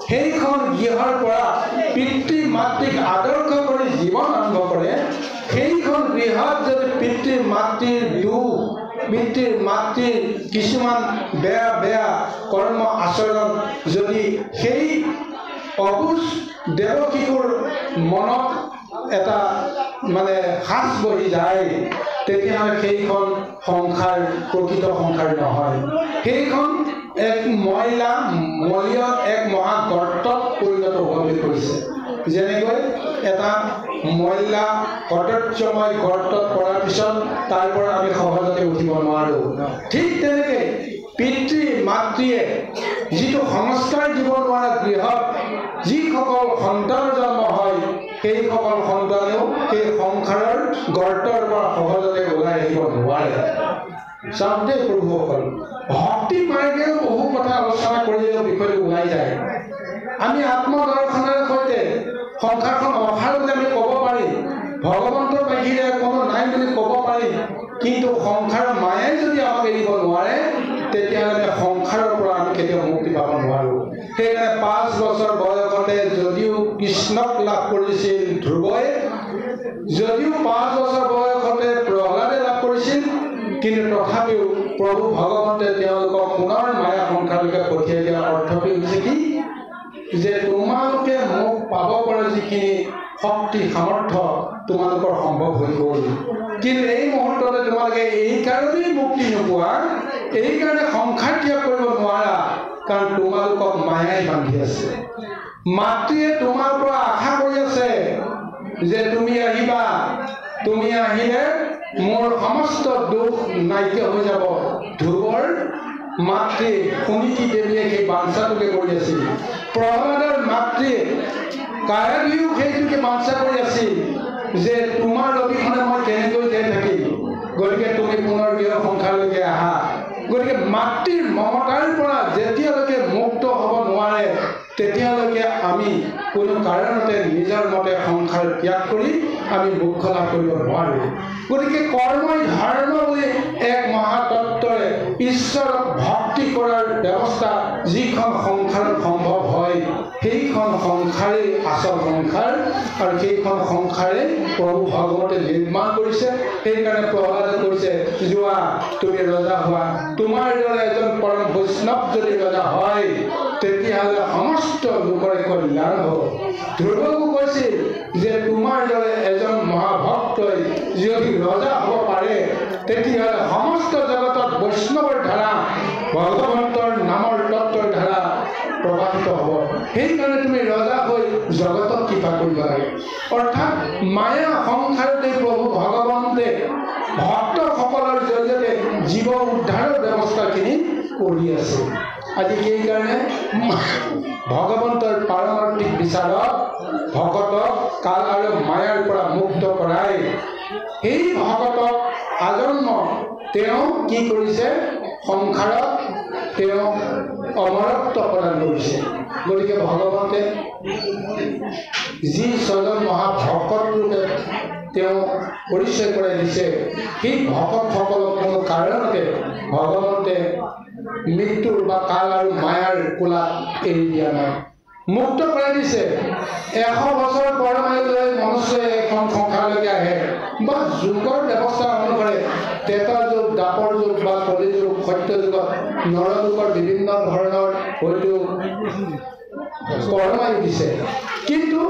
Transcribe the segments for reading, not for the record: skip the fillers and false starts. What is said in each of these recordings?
সেইখন গৃহৰ পৰা পিতৃ মাতৃক আদৰ্শ কৰি জীৱন আৰম্ভ কৰে, সেইখন সেইখন গৃহত যদি পিতৃ মাতৃৰ দুখ পিতৃ মাতৃৰ কিছুমান বেয়া বেয়া কৰ্ম আচৰণ যদি সেই অবুজ দেৱকীৰ মনত এটা মানে হাস বহি যায় তেতিয়াহ'লে সেইখন সংসাৰ প্ৰকৃত সংসাৰ নহয় সেইখন এক ময়লা মলিয়ত এক মহা গৰ্তত পৰিণত হ'বলৈ কৰিছে যেনেকৈ এটা ময়লা কৰ্তব্যময় গৰ্তত পৰাৰ পিছত তাৰ পৰা আমি সহজতে উঠিব নোৱাৰোঁ ঠিক তেনেকৈ পিতৃ মাতৃয়ে যিটো সংস্কাৰ দিব নোৱাৰা গৃহত যিসকল সন্তান জন্ম হয় সেইসকল সন্তানেও সেই সংসাৰৰ গৰ্তৰ পৰা সহজতে ওলাই আহিব নোৱাৰে চাওঁতে প্ৰভুসকল ভক্তি মাৰ্গেও বহু কথা আলোচনা কৰিলেও বিষয়টো ওলাই যায় আমি আত্মদৰ্শনৰ সৈতে সংসাৰখন অসাৰ বুলি আমি ক'ব পাৰিম ভগৱন্তৰ বাহিৰে কোনো নাই বুলি ক'ব পাৰিম কিন্তু সংসাৰৰ মায়ে যদি আমাক এৰিব নোৱাৰে তেতিয়াহ'লে সংসাৰৰ পৰা আমি কেতিয়াও মুক্তি পাব নোৱাৰোঁ সেইকাৰণে 5 বছৰ বয়সতে যদিও কৃষ্ণক লাভ কৰিছিল ধ্ৰুৱই যদিও 5 বছৰ বয়সতে প্ৰহ্লাদে লাভ কৰিছিল কিন্তু তথাপিও প্ৰভু ভগৱন্তে তেওঁলোকক পুনৰ মায়া সংসাৰলৈকে পঠিয়াই দিয়াৰ অৰ্থটো হৈছে কি যে তোমালোকে মোক পাব পৰা যিখিনি শক্তি সামৰ্থ্য তোমালোকৰ সম্ভৱ হৈ গ'ল কিন্তু এই মুহূৰ্ততে তোমালোকে এই কাৰণেই মুক্তি নোপোৱা এই কাৰণে সংসাৰ ত্যাগ কৰিব নোৱাৰা কাৰণ তোমালোকক মায়াই বান্ধি আছে মাতৃয়ে তোমাৰ পৰা আশা কৰি আছে যে তুমি আহিবা তুমি আহিলে মোৰ সমস্ত দুখ নাইকিয়া হৈ যাব ধ্ৰুৱৰ মাতৃ সুনীতি দেৱীয়ে সেই বাঞ্ছাটোকে কৰি আছিল প্ৰহ্লাদৰ মাতৃয়ে কায়াদিও সেইটোকে বাঞ্ছা কৰি আছিল যে তোমাৰ অবিহনে মই কেনেকৈ জীয়াই থাকিম গতিকে তুমি পুনৰ গৃহ সংসাৰলৈকে আহা গতিকে মাতৃৰ মমতাৰ পৰা যেতিয়ালৈকে মুক্ত হ'ব নোৱাৰে তেতিয়ালৈকে আমি কোনো কাৰণতে নিজৰ মতে সংসাৰ ত্যাগ কৰি আমি মোক্ষ লাভ কৰিব নোৱাৰোঁ গতিকে কৰ্মই ধৰ্ম বুলি এক মহাতত্ত্বৰে ঈশ্বৰক ভক্তি কৰাৰ ব্যৱস্থা যিখন সংসাৰত সম্ভৱ হয় সেইখন সংসাৰেই আচল সংসাৰ আৰু সেইখন সংসাৰে প্ৰভু ভগৱতে নিৰ্মাণ কৰিছে সেইকাৰণে প্ৰহ্লাদে কৈছে যোৱা তুমি ৰজা হোৱা তোমাৰ দৰে এজন পৰম বৈষ্ণৱ যদি ৰজা হয় তেতিয়াহ'লে সমস্ত লোকৰে কল্যাণ হ'ব ধ্ৰুৱকো কৈছিল যে তোমাৰ দৰে এজন মহাভক্তই যদি ৰজা হ'ব পাৰে তেতিয়াহ'লে সমস্ত জগতত বৈষ্ণৱৰ ধাৰা ভগৱন্তৰ নামৰ তত্ত্বৰ ধাৰা প্ৰবাহিত হ'ব সেইকাৰণে তুমি ৰজা হৈ জগতক কৃপা কৰিব লাগে অৰ্থাৎ মায়া সংসাৰতে প্ৰভু ভগৱন্তে ভক্তসকলৰ জৰিয়তে জীৱ উদ্ধাৰৰ ব্যৱস্থাখিনি কৰি আছে আজি সেইকাৰণে ভগৱন্তৰ পাৰমাৰ্থিক বিচাৰত ভকতক কাল আৰু মায়াৰ পৰা মুক্ত কৰাই সেই ভকতক আজন্ম তেওঁ কি কৰিছে সংসাৰত তেওঁ অমৰত্ব প্ৰদান কৰিছে গতিকে ভগৱন্তে যি ছজন মহাভকত ৰূপে তেওঁ পৰিচয় কৰাই দিছে সেই ভকতসকলক কোনো কাৰণতে ভগৱন্তে মৃত্যুৰ বা কাল আৰু মায়াৰ কোলাত এৰি দিয়া নাই মুক্ত কৰাই দিছে 100 বছৰ পৰমায়ুলৈ মনুষ্যই এখন সংসাৰলৈকে আহে বা যুগৰ ব্যৱস্থা অনুসাৰে ত্ৰেতা যুগ দ্বাপৰ যুগ বা কলি যুগ সত্য যুগত নৰযুগৰ বিভিন্ন ধৰণৰ হয়তো পৰমায়ু দিছে কিন্তু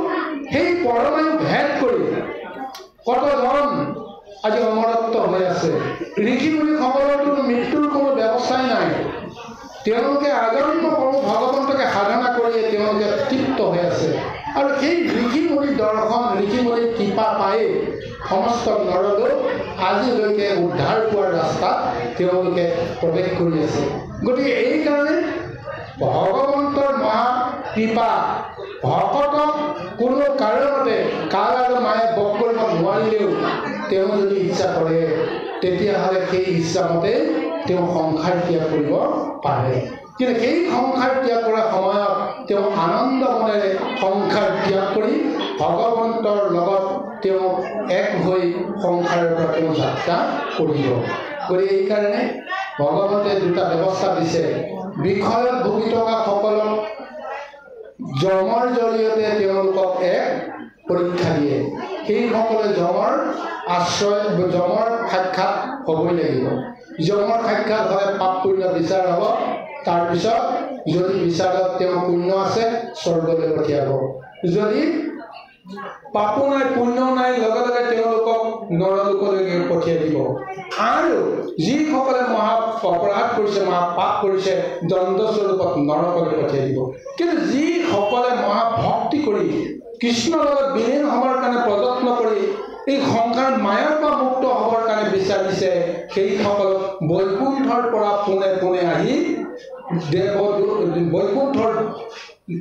সেই পৰমায়ু ভেদ কৰি কতজন আজি অমৰত্ব হৈ আছে ঋষি মুনিসকলৰতো মৃত্যুৰ কোনো ব্যৱস্থাই নাই তেওঁলোকে আজন্ম ভগৱন্তকে সাধনা কৰিয়ে তেওঁলোকে তৃপ্ত হৈ আছে আৰু সেই ঋষিমুনিৰ দৰ্শন ঋষিমুনিৰ কৃপা পায়ে সমস্ত নৰলোক আজিলৈকে উদ্ধাৰ পোৱাৰ ৰাস্তাত তেওঁলোকে প্ৰৱেশ কৰি আছে গতিকে এইকাৰণে ভগৱন্তৰ মহা কৃপা ভকতক কোনো কাৰণতে কাল আৰু মায়ে বশ কৰিব নোৱাৰিলেও তেওঁ যদি ইচ্ছা কৰে তেতিয়াহ'লে সেই ইচ্ছামতে তেওঁ সংসাৰ ত্যাগ কৰিব পাৰে কিন্তু সেই সংসাৰ ত্যাগ কৰাৰ সময়ত তেওঁ আনন্দ মনেৰে সংসাৰ ত্যাগ কৰি ভগৱন্তৰ লগত তেওঁ এক হৈ সংসাৰৰ পৰা তেওঁ যাত্ৰা কৰিব গতিকে এইকাৰণে ভগৱন্তে দুটা ব্যৱস্থা দিছে বিষয়ত ভুগি থকা সকলক যমৰ জৰিয়তে তেওঁলোকক এক পৰীক্ষা দিয়ে সেইসকলে যমৰ আশ্ৰয় যমৰ সাক্ষাৎ হ'বই লাগিব। যমৰ সাক্ষাৎ হ'লে পাপ পুণ্য বিচাৰ হ'ব। তাৰপিছত যদি বিচাৰত তেওঁ পুণ্য আছে স্বৰ্গলৈ পঠিয়াব, যদি পাপো নাই পুণ্যও নাই লগে লগে তেওঁলোকক নৰলোকলৈকে পঠিয়াই দিব। আৰু যিসকলে মহা অপৰাধ কৰিছে মহা পাপ কৰিছে দণ্ডস্বৰূপত নৰকলৈ পঠিয়াই দিব। কিন্তু যিসকলে মহা ভক্তি কৰি কৃষ্ণৰ লগত বিলীন হ'বৰ কাৰণে প্ৰযত্ন কৰি এই সংসাৰ মায়াৰ পৰা মুক্ত হ'বৰ কাৰণে বিচাৰিছে সেইসকলক বৈকুণ্ঠৰ পৰা পোনে পোনে আহি বৈকুণ্ঠৰ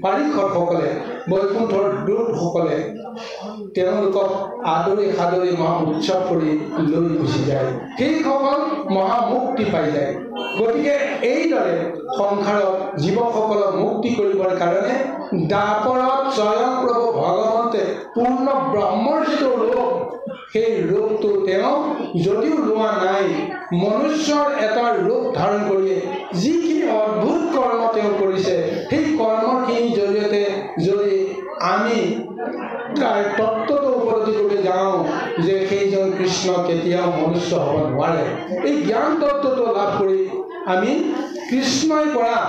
পাৰিষদসকলে বৈকুণ্ঠৰ দূতসকলে তেওঁলোকক আদৰি সাদৰি মহা উৎসৱ কৰি লৈ গুচি যায়। সেইসকল মহামুক্তি পাই যায়। গতিকে এইদৰে সংসাৰত জীৱসকলক মুক্তি কৰিবৰ কাৰণে দ্বাপৰত স্বয়ং প্ৰভু ভগৱন্তে পূৰ্ণ ব্ৰহ্মৰ যিটো ৰূপ সেই ৰূপটো তেওঁ যদিও লোৱা নাই মনুষ্যৰ এটা ৰূপ ধাৰণ কৰি যিখিনি অদ্ভুত কৰ্ম তেওঁ কৰিছে সেই কৰ্মখিনিৰ জৰিয়তে যদি আমি তাৰ তত্ত্বটো উপলব্ধি কৰি যাওঁ যে সেইজন কৃষ্ণ কেতিয়াও মনুষ্য হ'ব নোৱাৰে, এই জ্ঞান তত্ত্বটো লাভ কৰি আমি কৃষ্ণই কৰা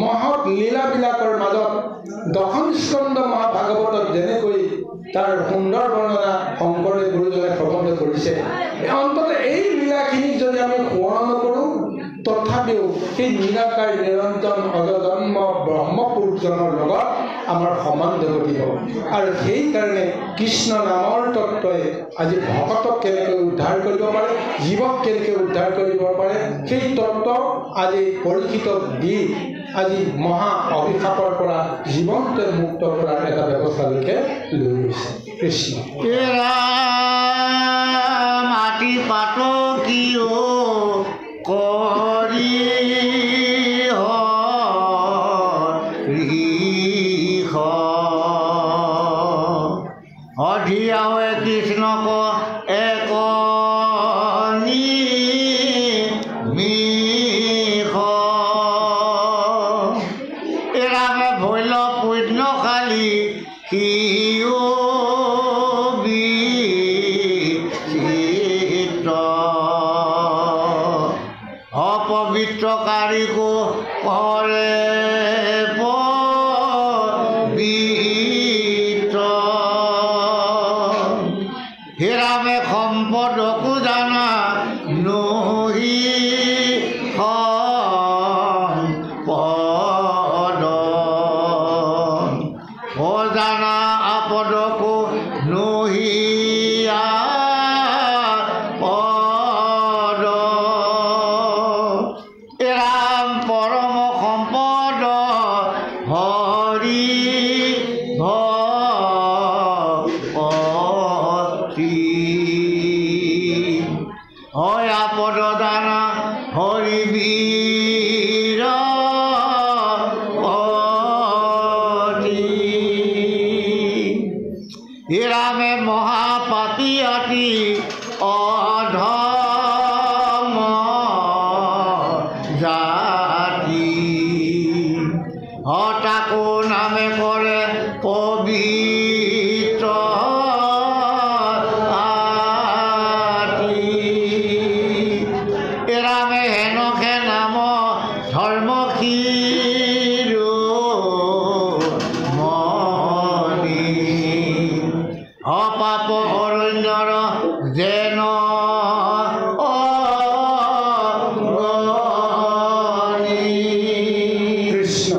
মহৎ লীলাবিলাকৰ মাজত দশম স্কন্ধ মহাভাগৱতত যেনেকৈ তাৰ সুন্দৰ বৰ্ণনা শংকৰে গুৰুজনে প্ৰবন্ধ কৰিছে, অন্তত এই লীলাখিনিক যদি আমি সোঁৱৰণ নকৰোঁ তথাপিও সেই নিৰাকাৰ নিৰঞ্জন অজন্ম ব্ৰহ্মপুৰুষজনৰ লগত আমাৰ সম্বন্ধ ঘটিব। আৰু সেইকাৰণে কৃষ্ণ নামৰ তত্ত্বই আজি ভকতক কেনেকৈ উদ্ধাৰ কৰিব পাৰে, জীৱক কেনেকৈ উদ্ধাৰ কৰিব পাৰে সেই তত্ত্ব আজি পৰীক্ষিতক দি আজি মহা অভিশাপৰ পৰা জীৱনতে মুক্ত কৰাৰ এটা ব্যৱস্থালৈকে লৈ গৈছে কৃষ্ণ। মাটি পাত কিয় কৰি অধিয়াৱে কৃষ্ণক এক এৰামে ভৈল পুণ্যশালী সিও অপবিত্ৰকাৰীকো কৰে পবিত্ৰ হেৰামে সম্পদকো জানা নহি সম্পদ অজানা আপদকো নহি হিৰামে মহাপাপী অতি অধম জাতি হতাকো নামে কৰে পবিত্ৰ এৰামে হেনকে নাম ধৰ্মশীৰ অপাপ অৰণ্যৰ যেন কৃষ্ণ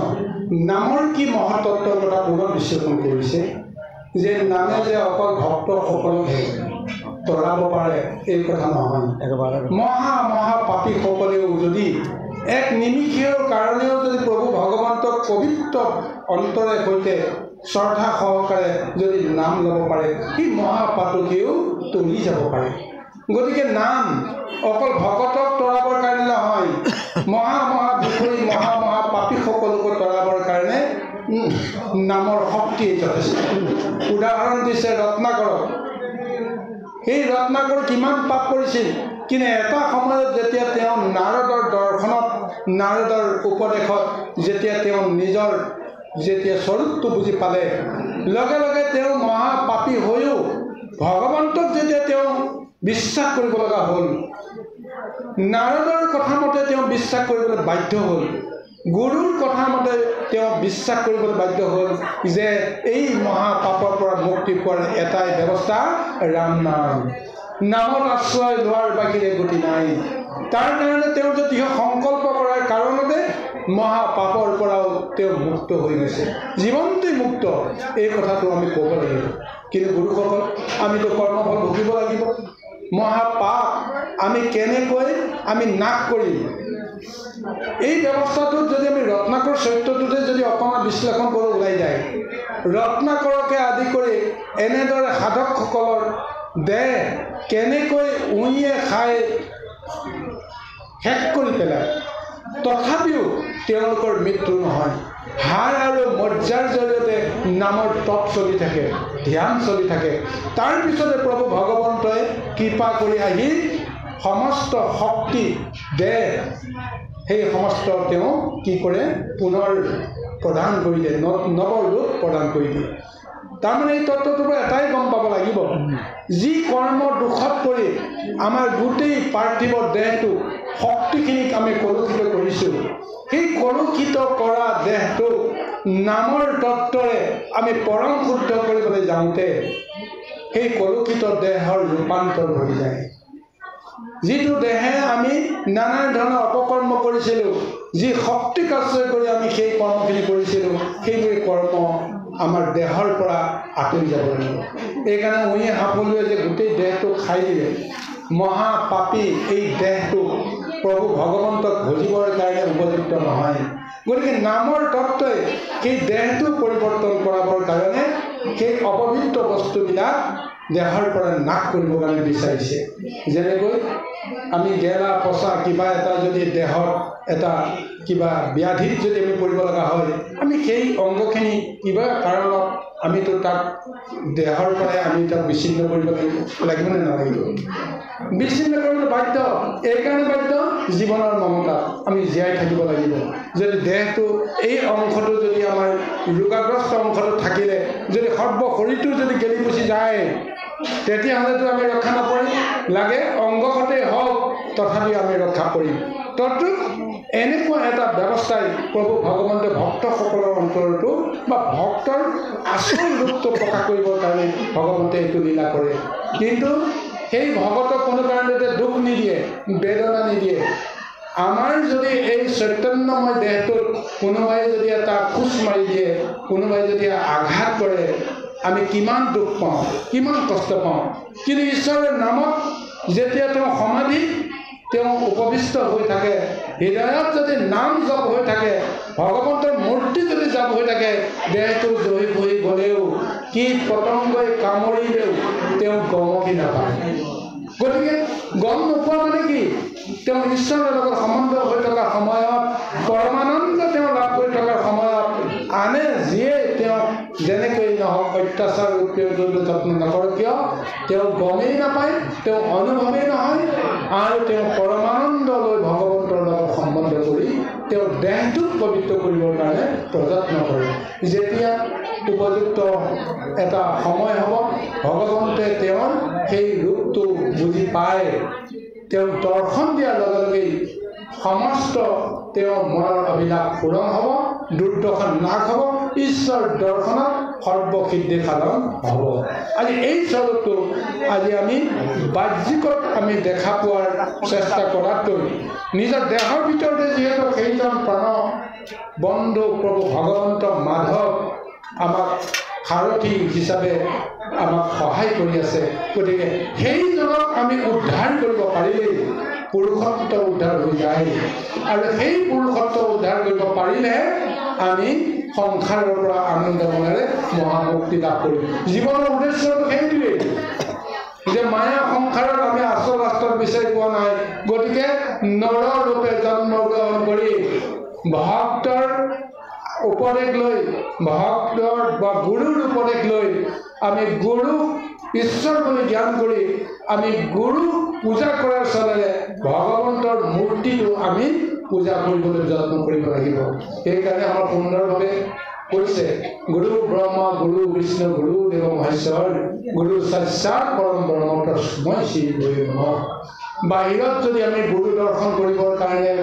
নামৰ কি মহাতত্বৰ কথা পুনৰ বিশ্লেষণ কৰিছে যে নামে যে অকল ভক্তসকলকহে তৰাব পাৰে এই কথা নহয়। মহা মহা পাপীসকলেও যদি এক নিমিষৰ কাৰণেও যদি প্ৰভু ভগৱন্তক পবিত্ৰ অন্তৰে সৈতে শ্ৰদ্ধা সহকাৰে যদি নাম ল'ব পাৰে সেই মহাপাতকীও তৰি যাব পাৰে। গতিকে নাম অকল ভকতক তৰাবৰ কাৰণে নহয়, মহা মহা বিষয়ী মহা মহা পাপীসকলকো তৰাবৰ কাৰণে নামৰ শক্তিয়ে যথেষ্ট। উদাহৰণ দিছে ৰত্নাকৰক। সেই ৰত্নাকৰ কিমান পাপ কৰিছিল, কিন্তু এটা সময়ত যেতিয়া তেওঁ নাৰদৰ দৰ্শনত নাৰদৰ উপদেশত যেতিয়া তেওঁ নিজৰ যেতিয়া স্বৰূপটো বুজি পালে লগে লগে তেওঁ মহাপাপী হৈও ভগৱন্তক যেতিয়া তেওঁ বিশ্বাস কৰিব লগা হ'ল, নাৰদৰ কথা মতে তেওঁ বিশ্বাস কৰিবলৈ বাধ্য হ'ল, গুৰুৰ কথা মতে তেওঁ বিশ্বাস কৰিবলৈ বাধ্য হ'ল যে এই মহাপাপৰ পৰা মুক্তি পোৱাৰ এটাই ব্যৱস্থা ৰাম নাম, নামত আশ্ৰয় লোৱাৰ বাহিৰে গতি নাই। তাৰ কাৰণে তেওঁ যদি সংকল্প কৰাৰ কাৰণতে মহাপাপৰ পৰাও তেওঁ মুক্ত হৈ গৈছে, জীৱনতে মুক্ত। এই কথাটো আমি ক'ব লাগিব। কিন্তু গুৰুসকল, আমিতো কৰ্মফল ভুগিব লাগিব। মহাপাপ আমি কেনেকৈ আমি নাশ কৰিম, এই ব্যৱস্থাটোত যদি আমি ৰত্নাকৰ চৰিত্ৰটোতে যদি অকণমান বিশ্লেষণ কৰোঁ ওলাই যায়, ৰত্নাকৰকে আদি কৰি এনেদৰে সাধকসকলৰ দেহ কেনেকৈ উঁয়ে খাই শেষ কৰি পেলায়, তথাপিও তেওঁলোকৰ মৃত্যু নহয়। হাৰ আৰু মজ্জাৰ জৰিয়তে নামৰ তপ চলি থাকে, ধ্যান চলি থাকে। তাৰপিছতে প্ৰভু ভগৱন্তই কৃপা কৰি আহি সমস্ত শক্তি দেহ সেই সমস্ত তেওঁ কি কৰে, পুনৰ প্ৰদান কৰি দিয়ে, নৱৰূপ প্ৰদান কৰি দিয়ে। তাৰমানে এই তত্ত্বটোৰ পৰা এটাই গম পাব লাগিব, যি কৰ্ম দুখত পৰি আমাৰ গোটেই পাৰ্থিৱ দেহটো শক্তিখিনিক আমি কলুষিত কৰিছোঁ, সেই কলুষিত কৰা দেহটো নামৰ তত্ত্বৰে আমি পৰম শুদ্ধ কৰিবলৈ যাওঁতে সেই কলুষিত দেহৰ ৰূপান্তৰ হৈ যায়। যিটো দেহে আমি নানা ধৰণৰ অপকৰ্ম কৰিছিলোঁ, যি শক্তিক আশ্ৰয় কৰি আমি সেই কৰ্মখিনি কৰিছিলোঁ, সেইবোৰ কৰ্ম আমাৰ দেহৰ পৰা আঁতৰি যাব লাগিব। এইকাৰণে উঁয়ে সাপলুৱে যে গোটেই দেহটো খাই দিলে, মহাপাপী এই দেহটো প্ৰভু ভগৱন্তক ভজিবৰ কাৰণে উপযুক্ত নহয়। গতিকে নামৰ তত্ত্বই সেই দেহটো পৰিৱৰ্তন কৰাবৰ কাৰণে সেই অপবিত্ৰ বস্তুবিলাক দেহৰ পৰা নাশ কৰিবৰ কাৰণে বিচাৰিছে। যেনেকৈ আমি গেলা পচা কিবা এটা যদি দেহত এটা কিবা ব্যাধিত যদি আমি পৰিব লগা হয়, আমি সেই অংগখিনি কিবা কাৰণত আমিতো তাক দেহৰ পৰাই আমি তাক বিচ্ছিন্ন কৰিব লাগিব নে নালাগিব? বিচ্ছিন্ন কৰিবলৈ বাধ্য। এইকাৰণে বাধ্য, জীৱনৰ মমতা আমি জীয়াই থাকিব লাগিব। যদি দেহটো এই অংশটো যদি আমাৰ ৰোগাগ্ৰস্ত অংশটো থাকিলে যদি সৰ্ব শৰীৰটো যদি গেলি পচি যায়, তেতিয়াহ'লেতো আমি ৰক্ষা নকৰিম। লাগে অংগতে হওক, তথাপি আমি ৰক্ষা কৰিম। তদ্ৰুপ এনেকুৱা এটা ব্যৱস্থাই প্ৰভু ভগৱন্তে ভক্তসকলৰ অন্তৰতো বা ভক্তৰ আচল ৰূপটো প্ৰকাশ কৰিবৰ কাৰণে ভগৱন্তে এইটো লীলা কৰে। কিন্তু সেই ভগতক কোনো কাৰণতে দুখ নিদিয়ে, বেদনা নিদিয়ে। আমাৰ যদি এই চৈতন্যময় দেহটোত কোনোবাই যদি এটা খোজ মাৰি দিয়ে, কোনোবাই যদি আঘাত কৰে, আমি কিমান দুখ পাওঁ, কিমান কষ্ট পাওঁ। কিন্তু ঈশ্বৰৰ নামত যেতিয়া তেওঁ সমাধি তেওঁ উপবিষ্ট হৈ থাকে, হৃদয়ত যদি নাম জপ হৈ থাকে, ভগৱন্তৰ মূৰ্তি যদি জপ হৈ থাকে, দেহটো জহি বহি গ'লেও কি পতংগই কামুৰিলেও তেওঁ গমকি নাপায়। গতিকে গম নোপোৱা মানে কি, তেওঁ ঈশ্বৰৰ লগত সম্বন্ধ হৈ থকা সময়ত, পৰমানন্দ তেওঁ লাভ কৰি থকাৰ সময়ত আনে যিয়ে তেওঁক যেনেকৈ নহওক অত্যাচাৰ কৰিবলৈ যত্ন নকৰক কিয়, তেওঁ গমেই নাপায়, তেওঁ অনুভৱেই নহয়, আৰু তেওঁ পৰমানন্দ লৈ ভগৱন্তৰ লগত সম্বন্ধ কৰি তেওঁ দেহটোক পবিত্ৰ কৰিবৰ কাৰণে প্ৰযত্ন কৰে। যেতিয়া উপযুক্ত এটা সময় হ'ব, ভগৱন্তে তেওঁৰ সেই ৰূপটো বুজি পায়, তেওঁ দৰ্শন দিয়াৰ লগে লগেই সমস্ত তেওঁৰ মনৰ অভিলাষ পূৰণ হ'ব, দুৰ্দশা নাশ হ'ব, ঈশ্বৰ দৰ্শনত সৰ্বসিদ্ধি সাধন হ'ব। আজি এই স্বৰূপটো আজি আমি বাহ্যিকত আমি দেখা পোৱাৰ চেষ্টা কৰাতকৈ নিজৰ দেহৰ ভিতৰতে যিহেতু সেইজন প্ৰাণ বন্ধু প্ৰভু ভগৱন্ত মাধৱ আমাক সাৰথী হিচাপে আমাক সহায় কৰি আছে, গতিকে সেইজনক আমি উদ্ধাৰ কৰিব পাৰিলেই পুৰুষত্ব উদ্ধাৰ হৈ যায়। আৰু সেই পুৰুষত্ব উদ্ধাৰ কৰিব পাৰিলেহে আমি সংসাৰৰ পৰা আনন্দ মনেৰে মহামুক্তি লাভ কৰিম। জীৱনৰ উদ্দেশ্যটো সেইটোৱেই যে মায়া সংসাৰত আমি আচল ৰাস্তাত বিচাৰি পোৱা নাই। গতিকে নৰৰূপে জন্মগ্ৰহণ কৰি ভক্তৰ উপদেশ লৈ, ভক্তৰ বা গুৰুৰ উপদেশ লৈ আমি গুৰু ঈশ্বৰ বুলি জ্ঞান কৰি আমি গুৰু পূজা কৰাৰ চলেৰে ভগৱন্তৰ মূৰ্তিটো আমি পূজা কৰিবলৈ যত্ন কৰিব লাগিব। সেইকাৰণে আমাৰ সুন্দৰভাৱে কৈছে গুৰু ব্ৰহ্মা গুৰু বিষ্ণু গুৰু দেৱ মহেশ্বৰ গুৰু সাক্ষাৎ পৰম ব্ৰহ্ম তস্मै শ্ৰী গুৰুৱে নমঃ। বাহিৰত যদি আমি গুৰু দৰ্শন কৰিবৰ কাৰণে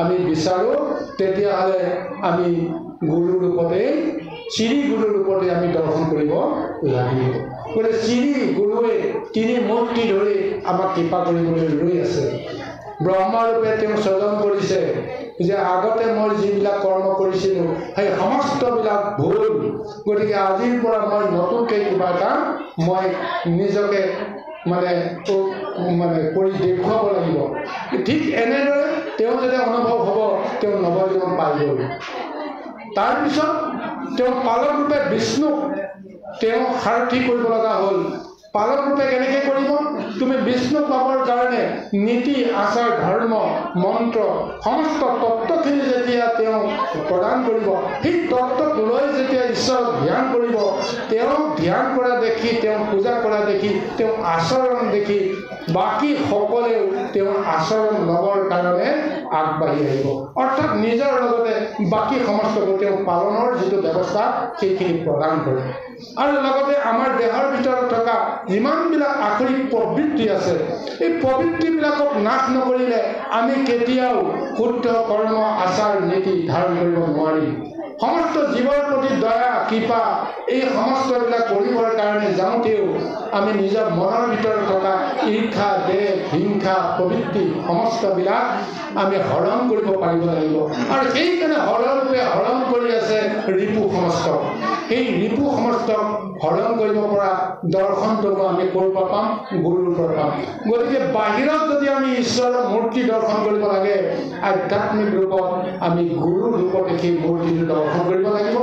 আমি বিচাৰোঁ তেতিয়াহ'লে আমি গুৰু ৰূপতে শ্ৰী গুৰু ৰূপতে আমি দৰ্শন কৰিব লাগিব। গতিকে শ্ৰী গুৰুৱে তিনি মূৰ্তি ধৰি আমাক কৃপা কৰিবলৈ ৰৈ আছে। ব্ৰহ্মাৰূপে তেওঁ স্বজন কৰিছে যে আগতে মই যিবিলাক কৰ্ম কৰিছিলোঁ সেই সমস্তবিলাক ভুল, গতিকে আজিৰ পৰা মই নতুনকৈ কিবা এটা মই নিজকে মানে কৰি দেখুৱাব লাগিব। ঠিক এনেদৰে তেওঁ যেতিয়া অনুভৱ হ'ব তেওঁ নৱজীৱন পাই গ'ল। তাৰপিছত তেওঁ পালক ৰূপে বিষ্ণুক তেওঁ সাৰথি কৰিব লগা হ'ল। পালক ৰূপে কেনেকৈ কৰিব? তুমি বিষ্ণুক পাবৰ কাৰণে নীতি আচাৰ ধৰ্ম মন্ত্ৰ সমস্ত তত্ত্বখিনি যেতিয়া তেওঁ প্ৰদান কৰিব, সেই তত্ত্বক লৈ যেতিয়া ঈশ্বৰক ধ্যান কৰিব, তেওঁ ধ্যান কৰা দেখি তেওঁ পূজা কৰা দেখি তেওঁ আচৰণ দেখি বাকী সকলেও তেওঁৰ আচৰণ ল'বৰ কাৰণে আগবাঢ়ি আহিব। অৰ্থাৎ নিজৰ লগতে বাকী সমস্তকো তেওঁ পালনৰ যিটো ব্যৱস্থা সেইখিনি প্ৰদান কৰে। আৰু লগতে আমাৰ দেহৰ ভিতৰত থকা যিমানবিলাক আখৰিক প্ৰবৃত্তি আছে এই প্ৰবৃত্তিবিলাকক নাশ নকৰিলে আমি কেতিয়াও শুদ্ধ কৰ্ম আচাৰ নীতি ধাৰণ কৰিব নোৱাৰিম। সমস্ত জীৱৰ প্ৰতি দয়া কৃপা এই সমস্তবিলাক কৰিবৰ কাৰণে যাওঁতেও আমি নিজৰ মনৰ ভিতৰত থকা ঈৰ্ষা দেহ হিংসা প্ৰবৃত্তি সমস্তবিলাক আমি হৰণ কৰিব পাৰিব লাগিব। আৰু সেইকাৰণে হৰণৰূপে হৰণ কৰি আছে ৰিপু সমস্ত। সেই ৰিপু সমস্তক হৰণ কৰিব পৰা দৰ্শনটোকো আমি ক'ৰ পৰা পাম? গুৰুৰ পৰা পাম। গতিকে বাহিৰত যদি আমি ঈশ্বৰৰ মূৰ্তি দৰ্শন কৰিব লাগে আধ্যাত্মিক ৰূপত আমি গুৰু ৰূপতে সেই মূৰ্তিটো দৰ্শন কৰিব লাগিব।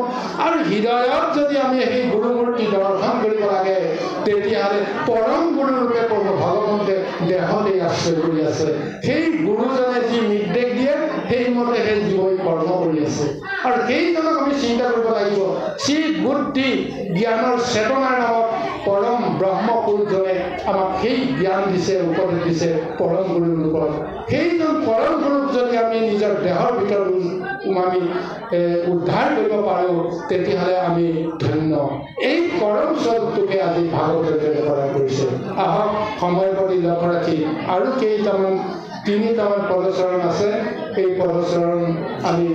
আৰু হৃদয়ত যদি আমি সেই গুৰু মূৰ্তি দৰ্শন কৰিব লাগে তেতিয়াহ'লে পৰম গুৰু ৰূপে ভগৱন্তে দেহতে আশ্ৰয় কৰি আছে। সেই গুৰুজনে যি নিৰ্দেশ দিয়ে সেইমতে সেই জীৱই কৰ্ম কৰি আছে। আৰু সেইজনক আমি চিন্তা কৰিব লাগিব। চিত বুদ্ধি জ্ঞানৰ চেতনাৰ নামত পৰম ব্ৰহ্মপুৰুষজনে আমাক সেই জ্ঞান দিছে উপদেশ দিছে পৰম গুৰুৰ ৰূপত। সেইজন পৰম গুৰুক যদি আমি নিজৰ দেহৰ ভিতৰত আমি উদ্ধাৰ কৰিব পাৰোঁ তেতিয়াহ'লে আমি ধন্য। এই পৰম স্বৰূপটোকে আজি ভাগৱতে ব্যৱহাৰ কৰিছে। আহক সময়ৰ প্ৰতি লক্ষ্য ৰাখি আৰু কেইটামান তিনিটামান পদচৰণ আছে, এই পদচৰণ আমি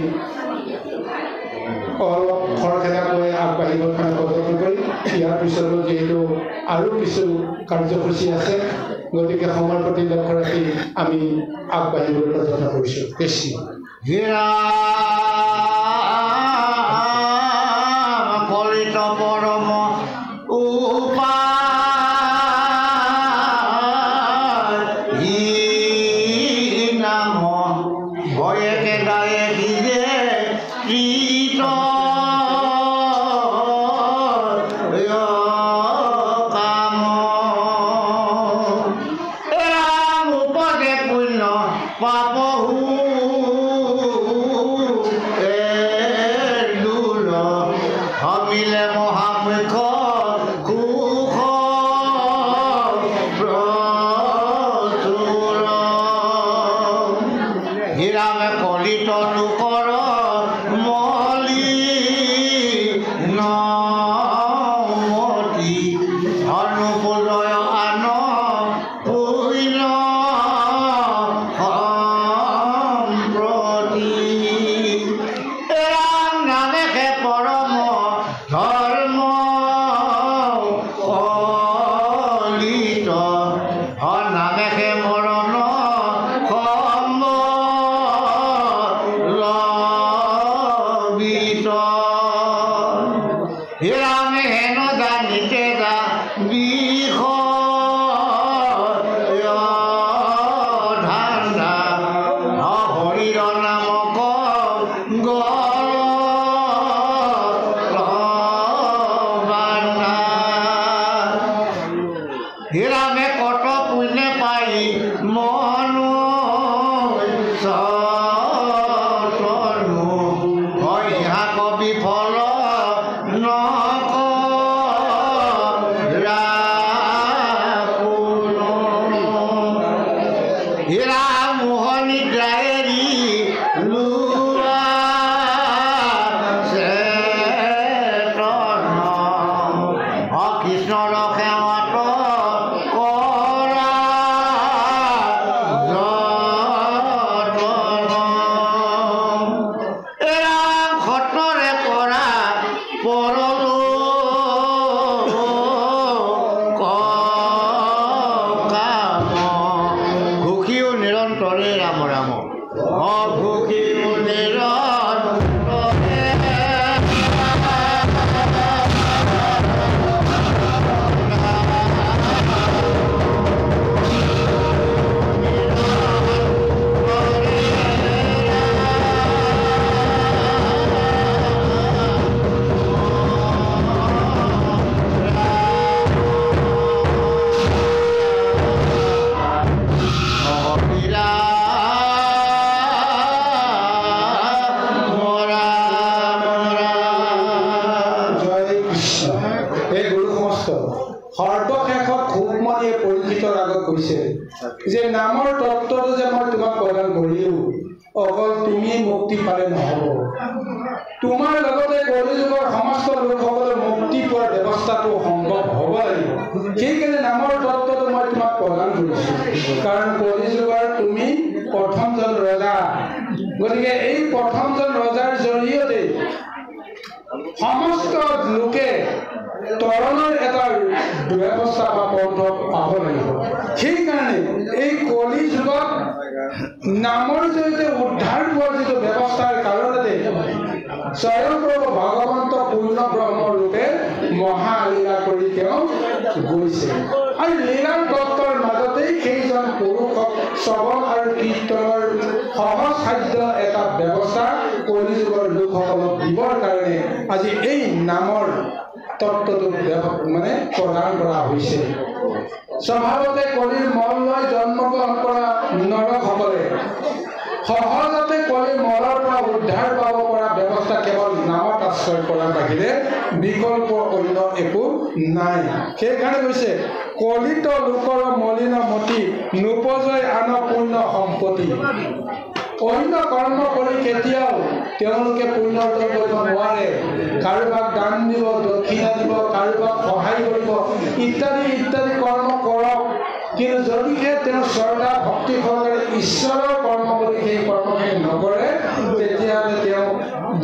অলপ খৰখেদাকৈ আগবাঢ়িবৰ কাৰণে পদক্ষেপ কৰি ইয়াৰ পিছতো যিহেতু আৰু কিছু কাৰ্যসূচী আছে গতিকে সময়ৰ প্ৰতি লক্ষ্য ৰাখি আমি আগবাঢ়িবলৈ যত্ন কৰিছোঁ। কৃষ্ণ কলিত পৰম নাম ভয়েকে গায়ে দিলে কাম ৰাম উপদে পুণ্য পাপহু দূৰ হমিলে মহামুখ কুশ প্ৰচুৰ হীৰামে কলিত লোকৰ মলি নমতি অনুপূজয় আন পুণ্য সম্প্ৰতি ৰাম নামেহে পৰম ধৰ্ম কলিত নামেহে মৰণ সম্বল হৰে ৰাম ৰাম অভুখি মন্দিৰত যে নামৰ তত্ত্বটো যে মই তোমাক প্ৰদান কৰিলো অকল তুমি মুক্তি পালে নহ'ব তোমাৰ লগতে কলিযুগৰ সমস্ত লোকসকলে মুক্তি পোৱাৰ ব্যৱস্থাটো সম্ভৱ হ'ব লাগিব সেইকাৰণে নামৰ তত্ত্বটো মই তোমাক প্ৰদান কৰিছো কাৰণ কলিযুগৰ তুমি প্ৰথমজন ৰজা গতিকে এই প্ৰথমজন ৰজাৰ জৰিয়তে সমস্ত লোকে তৰণৰ এটা ব্যৱস্থা বা পন্থ পাব লাগিব সেইকাৰণে এই কলি যুগত নামৰ জৰিয়তে উদ্ধাৰ পোৱাৰ যিটো ব্যৱস্থাৰ কাৰণতে স্বয়ংপ্ৰভু ভগৱন্ত পূৰ্ণ ব্ৰহ্মৰূপে মহালীলা কৰি তেওঁ গৈছে আৰু লীলাৰ তত্ত্বৰ মাজতেই সেইজন পুৰুষক শ্ৰৱণ আৰু কীৰ্তনৰ সহজ সাধ্য এটা ব্যৱস্থা কলিযুগৰ লোকসকলক দিবৰ কাৰণে আজি এই নামৰ তত্ত্বটো মানে প্ৰদান কৰা হৈছে স্বভাৱতে কলিৰ মল লৈ জন্মগ্ৰহণ কৰা নৰকসকলে সহজতে কলিৰ মলৰ পৰা উদ্ধাৰ পাব পৰা ব্যৱস্থা কেৱল নামত আশ্ৰয় কৰাৰ বাহিৰে বিকল্প অন্য একো নাই সেইকাৰণে কৈছে কলিত লোকৰ মলিন মতি নোপজয় আন পূৰ্ণ সম্পত্তি অন্য কৰ্ম কৰি কেতিয়াও তেওঁলোকে পুণ্য অৰ্জন কৰিব নোৱাৰে কাৰোবাক দান দিব দক্ষিণা দিব কাৰোবাক সহায় কৰিব ইত্যাদি ইত্যাদি কৰ্ম কৰক কিন্তু যদিহে তেওঁ শ্ৰদ্ধা ভক্তি সহকাৰে ঈশ্বৰৰ কৰ্ম কৰি সেই কৰ্মখিনি নকৰে তেতিয়াহ'লে তেওঁ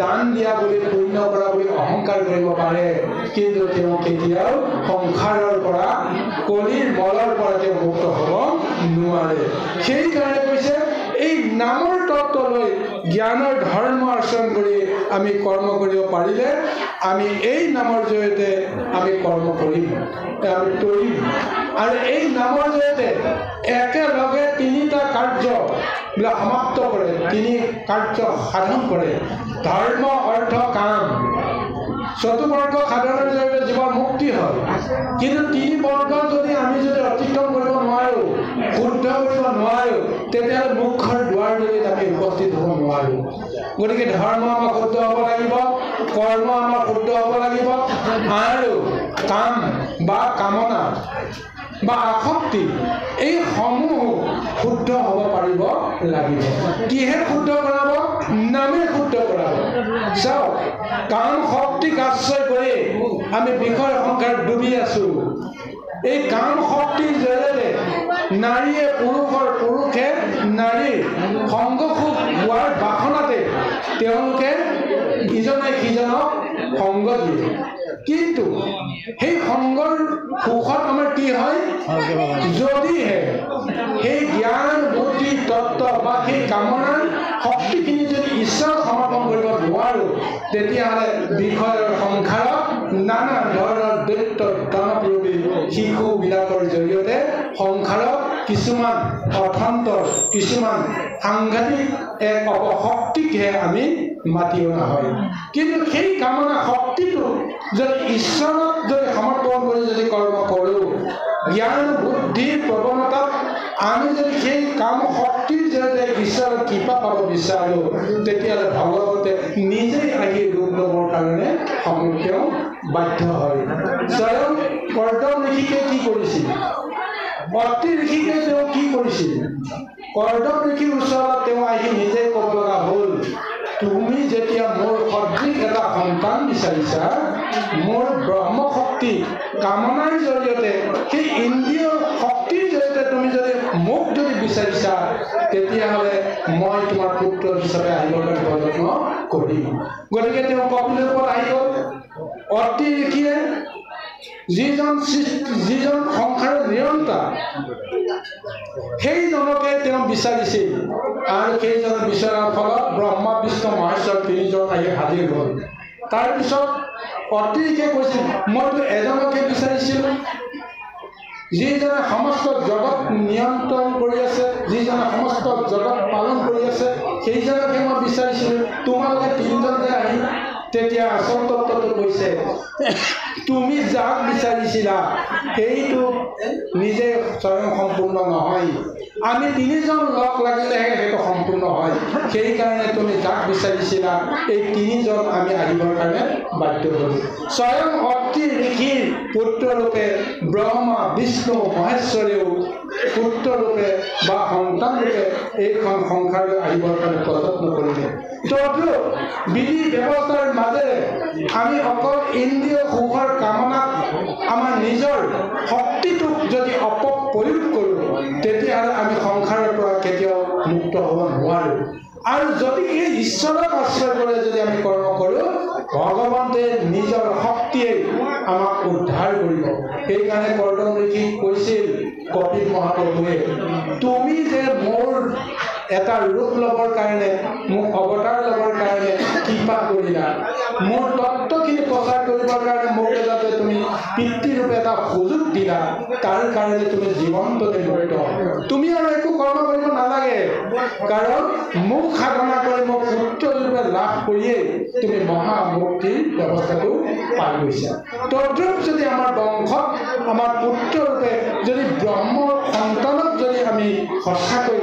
দান দিয়া বুলি পুণ্য কৰা বুলি অহংকাৰ কৰিব পাৰে কিন্তু তেওঁ কেতিয়াও সংসাৰৰ পৰা কলিৰ মলৰ পৰা তেওঁ মুক্ত হ'ব নোৱাৰে সেইকাৰণে কৈছে এই নামৰ তত্ত্ব লৈ জ্ঞানৰ ধৰ্ম আচৰণ কৰি আমি কৰ্ম কৰিব পাৰিলে আমি এই নামৰ জৰিয়তে আমি কৰ্ম কৰিম আমি কৰিম আৰু এই নামৰ জৰিয়তে একেলগে তিনিটা কাৰ্যবিলাক সমাপ্ত কৰে তিনি কাৰ্য সাধন কৰে ধৰ্ম অৰ্থ কাম চতুবৰ্গ সাধনৰ জৰিয়তে জীৱন মুক্তি হয় কিন্তু তিনি বৰ্গ যদি আমি যদি অতিক্ৰম কৰিব নোৱাৰোঁ শুদ্ধ কৰিব নোৱাৰোঁ তেতিয়াহ'লে মুখৰ দুৱাৰদলিত আমি উপস্থিত হ'ব নোৱাৰোঁ গতিকে ধৰ্ম আমাৰ শুদ্ধ হ'ব লাগিব কৰ্ম আমাৰ শুদ্ধ হ'ব লাগিব আৰু কাম বা কামনা বা আসক্তি এই সমূহ শুদ্ধ হ'ব পাৰিব লাগিব কিহে শুদ্ধ কৰাব নামে শুদ্ধ কৰাব চাওক কাম শক্তিক আশ্ৰয় কৰি আমি বিষয় সংসাৰত ডুবি আছো এই কাম শক্তিৰ জৰিয়তে নাৰীয়ে পুৰুষে নাৰীৰ সংগ সুখ হোৱাৰ বাসনাতে তেওঁলোকে ইজনে সিজনক সংগ দিয়ে কিন্তু সেই সংগৰ সুখত আমাৰ কি হয় যদিহে সেই জ্ঞান বুদ্ধি তত্ত্ব বা সেই কামনাৰ শক্তিখিনি যদি ঈশ্বৰ সমৰ্পণ কৰিব নোৱাৰোঁ তেতিয়াহ'লে বিষয়ৰ সংসাৰত নানা ধৰণৰ দৈত্য দানৱৰূপী শিশুবিলাকৰ জৰিয়তে সংসাৰত কিছুমান অৰ্থন্তৰ কিছুমান সাংঘাতিক এক অপশক্তিকহে আমি মাতি অনা হয় কিন্তু সেই কামনা শক্তিটো যদি ঈশ্বৰক যদি সমৰ্পণ কৰি যদি কৰ্ম কৰোঁ জ্ঞান বুদ্ধিৰ প্ৰৱণতাত আমি যদি সেই কাম শক্তিৰ জৰিয়তে ঈশ্বৰৰ কৃপা পাব বিচাৰোঁ তেতিয়াহ'লে ভগৱতে নিজেই আহি ৰূপ ল'বৰ কাৰণে তেওঁ বাধ্য হয় স্বয়ং কৰ্দম ঋষিকে কি কৰিছিল অতি ঋষিকে তেওঁ কি কৰিছিল কৰ্দম ঋষিৰ ওচৰত তেওঁ আহি নিজে ক'ব লগা হ'ল তুমি যেতিয়া মোৰ সদৃশ এটা সন্তান বিচাৰিছা মোৰ ব্ৰহ্মশক্তি কামনাৰ জৰিয়তে সেই ইন্দ্ৰিয় শক্তিৰ জৰিয়তে তুমি যদি মোক যদি বিচাৰিছা তেতিয়াহ'লে মই তোমাৰ পুত্ৰ হিচাপে আহিবৰ কাৰণে যত্ন কৰিম গতিকে তেওঁ কপিলৰ ওপৰত আহি গ'ল অতি ঋষিয়ে যিজন সংসাৰৰ নিৰন্তা সেইজনকে তেওঁ বিচাৰিছিল আৰু সেইজন বিচৰাৰ ফলত ব্ৰহ্মা বিষ্ণু মহেশ্বৰ তিনিজন আহি হাজিৰ হ'ল তাৰপিছত অতিৰিক্তে কৈছিল মইতো এজনকে বিচাৰিছিলোঁ যিজনে সমস্ত জগত নিয়ন্ত্ৰণ কৰি আছে যিজনে সমস্ত জগত পালন কৰি আছে সেইজনকে মই বিচাৰিছিলোঁ তোমালোকে তিনিজনে আহি তেতিয়া আচল তত্ত্বটো কৈছে তুমি যাক বিচাৰিছিলা সেইটো নিজে স্বয়ং সম্পূৰ্ণ নহয় আমি তিনিজন লগ লাগিলেহে সেইটো সম্পূৰ্ণ হয় সেইকাৰণে তুমি যাক বিচাৰিছিলা এই তিনিজন আমি আহিবৰ কাৰণে বাধ্য হ'লোঁ স্বয়ং অতি ঋষিৰ পুত্ৰৰূপে ব্ৰহ্মা বিষ্ণু মহেশ্বৰেও পুত্ৰৰূপে বা সন্তানৰূপে এইখন সংসাৰলৈ আহিবৰ কাৰণে প্ৰযত্ন কৰিলে তথাপিও বিধি ব্যৱস্থাৰ মাজেৰে আমি অকল ইন্দ্ৰিয় সুখৰ কামনাত আমাৰ নিজৰ শক্তিটোক যদি অপপ্ৰয়োগ কৰোঁ তেতিয়াহ'লে আমি সংসাৰৰ পৰা কেতিয়াও মুক্ত হ'ব নোৱাৰোঁ আৰু যদি এই ঈশ্বৰক আশ্ৰয় কৰি যদি আমি কৰ্ম কৰোঁ ভগৱন্তে নিজৰ শক্তিয়ে আমাক উদ্ধাৰ কৰিব সেইকাৰণে কৰ্দম ঋষিক কৈছিল কপিল মহাপ্ৰভুৱে তুমি যে মোৰ এটা ৰূপ ল'বৰ কাৰণে মোক অৱতাৰ ল'বৰ কাৰণে কৃপা কৰিলা মোৰ তত্ত্বখিনি প্ৰচাৰ কৰিবৰ কাৰণে মোক যাতে তুমি পিতৃৰূপে এটা সুযোগ দিলা তাৰ কাৰণে তুমি জীৱন্ত নিৰ্মিত তুমি আৰু একো কৰ্ম কৰিব নালাগে কাৰণ মোক সাধনা কৰি মোক পুত্ৰৰূপে লাভ কৰিয়েই তুমি মহামুক্তিৰ ব্যৱস্থাটো পাই গৈছা তদ্ৰূপ যদি আমাৰ বংশত আমাৰ পুত্ৰৰূপে যদি ব্ৰহ্মৰ সন্তানক যদি আমি সঁচাকৈ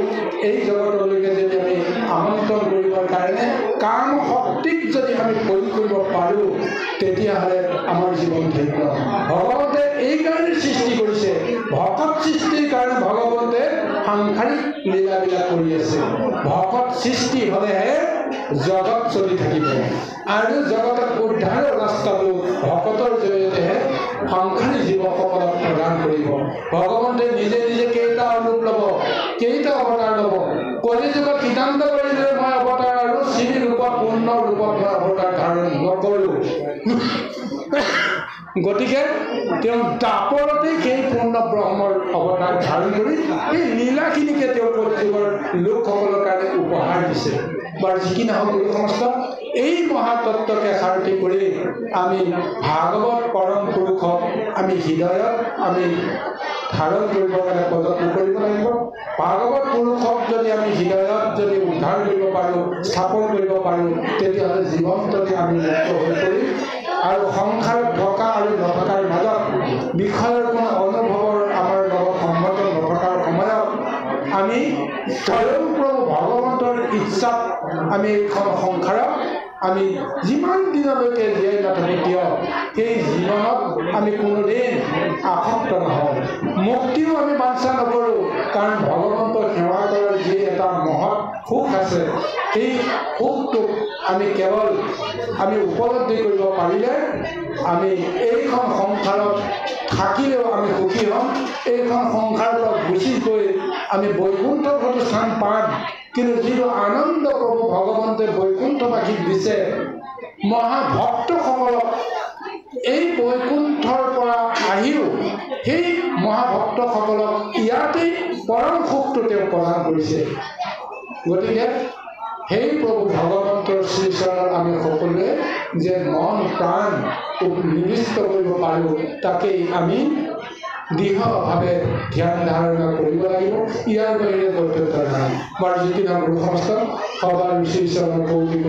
এই জগতলৈকে যদি আমি আমন্ত্ৰণ কৰিবৰ কাৰণে কাম শক্তিক যদি আমি প্ৰয়োগ কৰিব পাৰোঁ তেতিয়াহ'লে আমাৰ জীৱন ধন্য ভগৱন্তে এইকাৰণে সৃষ্টি কৰিছে ভকত সৃষ্টিৰ কাৰণে ভগৱন্তে সাংসাৰিক লীলাবিলাক কৰি আছে ভকত সৃষ্টি হ'লেহে জগত চলি থাকিব আৰু জগতক উদ্ধাৰৰ ৰাস্তাটো ভকতৰ জৰিয়তেহে সাংসাৰিক জীৱসকলক প্ৰদান কৰিব ভগৱন্তে নিজে নিজে কেইটা ৰূপ ল'ব কেইটা অৱতাৰ ল'ব কলিযুগত সিদ্ধান্ত কৰিলে মই অৱতাৰ আৰু শ্ৰী ৰূপত পূৰ্ণ ৰূপত মই অৱতাৰ ধাৰণ নকৰোঁ গতিকে তেওঁ দাপৰতে সেই পূৰ্ণ ব্ৰহ্মৰ অৱতাৰ ধাৰণ কৰি এই লীলাখিনিকে তেওঁ কলিযুগৰ লোকসকলৰ কাৰণে উপহাৰ দিছে বাৰু যি কি নহওক গুৰু সমস্ত এই মহাতত্ত্বকে সাৰথি কৰি আমি ভাগৱত পৰম পুৰুষক আমি হৃদয়ত আমি ধাৰণ কৰিবৰ কাৰণে প্ৰযত্ন কৰিব লাগিব ভাগৱত পুৰুষক যদি আমি হৃদয়ত যদি উদ্ধাৰ কৰিব পাৰোঁ স্থাপন কৰিব পাৰোঁ তেতিয়াহ'লে জীৱনটোতে আমি মুক্ত হৈ পৰিম আৰু সংসাৰত থকা আৰু নথকাৰ মাজত বিষয়ৰ কোনো অনুভৱৰ আমাৰ লগত সম্মত নথকাৰ সময়ত আমি স্বয়ং প্ৰভু ভগৱন্তৰ ইচ্ছাত আমি এইখন সংসাৰক আমি যিমান দিনলৈকে জীয়াই নাথাকোঁ কিয় সেই জীৱনত আমি কোনোদিন আসক্ত নহওঁ মুক্তিও আমি বাঞ্ছা নকৰোঁ কাৰণ ভগৱন্তৰ সেৱা কৰাৰ যি এটা মহৎ সুখ আছে সেই সুখটোক আমি কেৱল আমি উপলব্ধি কৰিব পাৰিলে আমি এইখন সংসাৰত থাকিলেও আমি সুখী হ'ম এইখন সংসাৰৰ পৰা গুচি গৈ আমি বৈকুণ্ঠৰ প্ৰতিষ্ঠান পাম কিন্তু যিটো আনন্দ প্ৰভু ভগৱন্তে বৈকুণ্ঠবাসীক দিছে মহাভক্তসকলক এই বৈকুণ্ঠৰ পৰা আহিও সেই মহাভক্তসকলক ইয়াতেই পৰম সুখটো তেওঁ প্ৰদান কৰিছে গতিকে সেই প্ৰভু ভগৱন্তৰ শ্ৰীচৰণত আমি সকলোৱে যে মন প্ৰাণ নিবিষ্ট কৰিব পাৰোঁ তাকেই আমি দৃঢ়ভাৱে ধ্যান ধাৰণা কৰিব লাগিব ইয়াৰ বাহিৰে বৈধতা নাই বাৰু যিকি নাম গুৰু সমস্ত সদায় শ্ৰীচৰণৰ কৌতুক